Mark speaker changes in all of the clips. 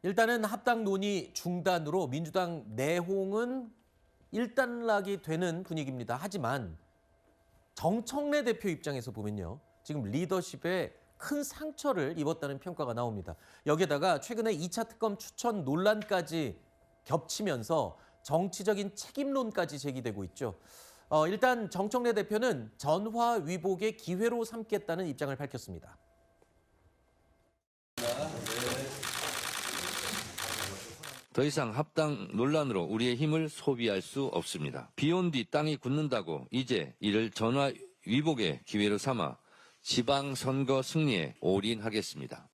Speaker 1: 일단은 합당 논의 중단으로 민주당 내홍은 일단락이 되는 분위기입니다. 하지만 정청래 대표 입장에서 보면요. 지금 리더십에 큰 상처를 입었다는 평가가 나옵니다. 여기에다가 최근에 2차 특검 추천 논란까지 겹치면서 정치적인 책임론까지 제기되고 있죠. 일단 정청래 대표는 전화위복의 기회로 삼겠다는 입장을 밝혔습니다.
Speaker 2: 더 이상 합당 논란으로 우리의 힘을 소비할 수 없습니다. 비온 뒤 땅이 굳는다고 이제 이를 전화위복의 기회로 삼아 지방선거 승리에 올인하겠습니다.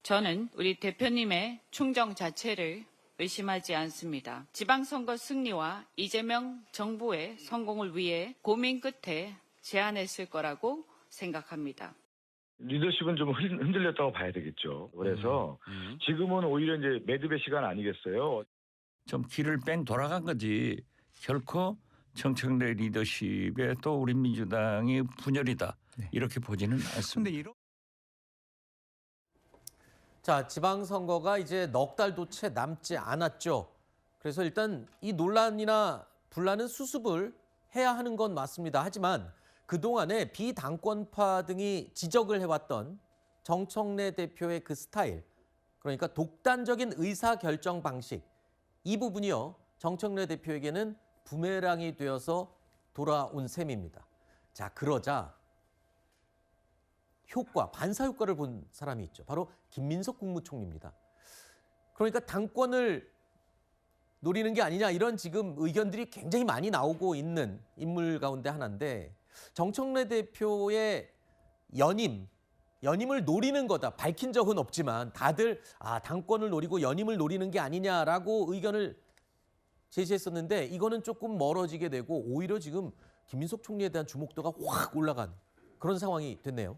Speaker 3: 저는 우리 대표님의 충정 자체를 의심하지 않습니다. 지방선거 승리와 이재명 정부의 성공을 위해 고민 끝에 제안했을 거라고 생각합니다.
Speaker 4: 리더십은 좀 흔들렸다고 봐야 되겠죠. 그래서 지금은 오히려 이제 매듭의 시간 아니겠어요.
Speaker 5: 좀 길을 뺑 돌아간 거지 결코 정청래 리더십에 또 우리 민주당이 분열이다 이렇게 보지는 않습니다.
Speaker 1: 자, 지방선거가 이제 넉 달도 채 남지 않았죠. 그래서 일단 이 논란이나 분란은 수습을 해야 하는 건 맞습니다. 하지만 그동안에 비당권파 등이 지적을 해왔던 정청래 대표의 그 스타일, 그러니까 독단적인 의사결정 방식, 이 부분이요. 정청래 대표에게는 부메랑이 되어서 돌아온 셈입니다. 자, 그러자 반사 효과를 본 사람이 있죠. 바로 김민석 국무총리입니다. 그러니까 당권을 노리는 게 아니냐 이런 지금 의견들이 굉장히 많이 나오고 있는 인물 가운데 하나인데 정청래 대표의 연임을 노리는 거다. 밝힌 적은 없지만 다들 당권을 노리고 연임을 노리는 게 아니냐라고 의견을 제시했었는데 이거는 조금 멀어지게 되고 오히려 지금 김민석 총리에 대한 주목도가 확 올라간 그런 상황이 됐네요.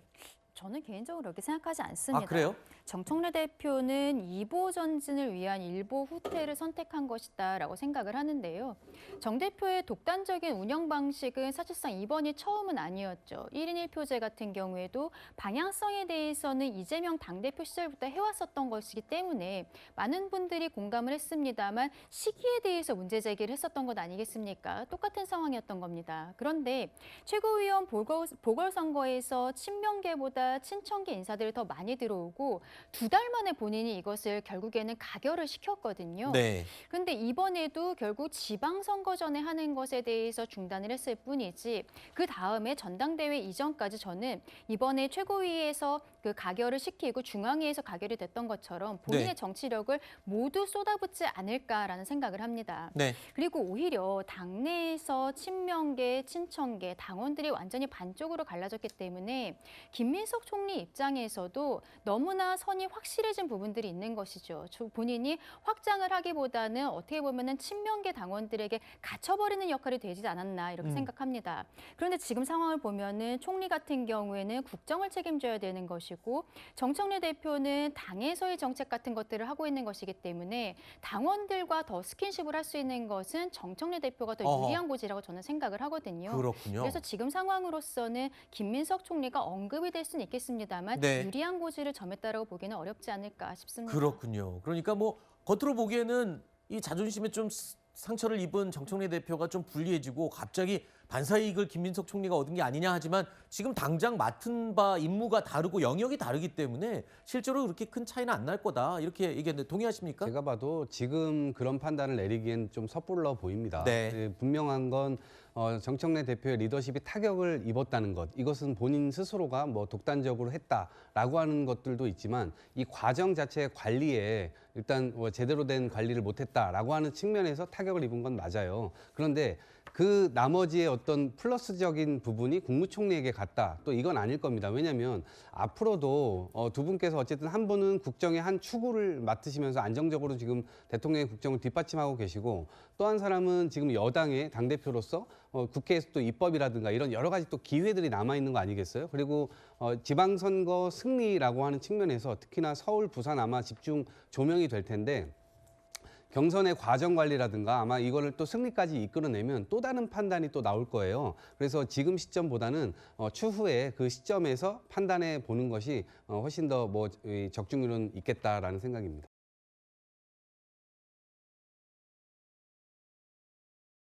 Speaker 6: 저는 개인적으로 그렇게 생각하지 않습니다.
Speaker 1: 그래요?
Speaker 6: 정청래 대표는 이보 전진을 위한 일보 후퇴를 선택한 것이다라고 생각을 하는데요. 정 대표의 독단적인 운영 방식은 사실상 이번이 처음은 아니었죠. 1인 1표제 같은 경우에도 방향성에 대해서는 이재명 당대표 시절부터 해왔었던 것이기 때문에 많은 분들이 공감을 했습니다만 시기에 대해서 문제 제기를 했었던 것 아니겠습니까? 똑같은 상황이었던 겁니다. 그런데 최고위원 보궐선거에서 친명계보다 친청계 인사들이 더 많이 들어오고 2달 만에 본인이 이것을 결국에는 가결을 시켰거든요.
Speaker 1: 네.
Speaker 6: 그런데 이번에도 결국 지방선거 전에 하는 것에 대해서 중단을 했을 뿐이지 그 다음에 전당대회 이전까지 저는 이번에 최고위에서 그 가결을 시키고 중앙위에서 가결이 됐던 것처럼 본인의 정치력을 모두 쏟아붓지 않을까라는 생각을 합니다.
Speaker 1: 네.
Speaker 6: 그리고 오히려 당내에서 친명계, 친청계, 당원들이 완전히 반쪽으로 갈라졌기 때문에 김민석 총리 입장에서도 너무나 선이 확실해진 부분들이 있는 것이죠. 본인이 확장을 하기보다는 어떻게 보면은 친명계 당원들에게 갇혀버리는 역할이 되지 않았나 이렇게 생각합니다. 그런데 지금 상황을 보면은 총리 같은 경우에는 국정을 책임져야 되는 것이고 정청래 대표는 당에서의 정책 같은 것들을 하고 있는 것이기 때문에 당원들과 더 스킨십을 할 수 있는 것은 정청래 대표가 더 유리한 고지라고 저는 생각을 하거든요.
Speaker 1: 그렇군요.
Speaker 6: 그래서 지금 상황으로서는 김민석 총리가 언급이 될 수는 있겠습니다만 유리한 고지를 점했다라고 보기는 어렵지 않을까 싶습니다.
Speaker 1: 그렇군요. 그러니까 뭐 겉으로 보기에는 이 자존심에 좀 상처를 입은 정청래 대표가 좀 불리해지고 갑자기 반사이익을 김민석 총리가 얻은 게 아니냐 하지만 지금 당장 맡은 바 임무가 다르고 영역이 다르기 때문에 실제로 그렇게 큰 차이는 안 날 거다 이렇게 얘기했는데 동의하십니까?
Speaker 7: 제가 봐도 지금 그런 판단을 내리기엔 좀 섣불러 보입니다.
Speaker 1: 네.
Speaker 7: 분명한 건 정청래 대표의 리더십이 타격을 입었다는 것, 이것은 본인 스스로가 뭐 독단적으로 했다라고 하는 것들도 있지만 이 과정 자체의 관리에 일단 제대로 된 관리를 못했다라고 하는 측면에서 타격을 입은 건 맞아요. 그런데 그 나머지의 어떤 플러스적인 부분이 국무총리에게 갔다. 또 이건 아닐 겁니다. 왜냐하면 앞으로도 두 분께서 어쨌든 한 분은 국정의 한 축을 맡으시면서 안정적으로 지금 대통령의 국정을 뒷받침하고 계시고 또 한 사람은 지금 여당의 당대표로서 국회에서 또 입법이라든가 이런 여러 가지 또 기회들이 남아있는 거 아니겠어요? 그리고 지방선거 승리라고 하는 측면에서 특히나 서울, 부산 아마 집중 조명이 될 텐데 경선의 과정 관리라든가 아마 이거를 또 승리까지 이끌어내면 또 다른 판단이 또 나올 거예요. 그래서 지금 시점보다는 추후에 그 시점에서 판단해 보는 것이 훨씬 더 적중률은 있겠다라는 생각입니다.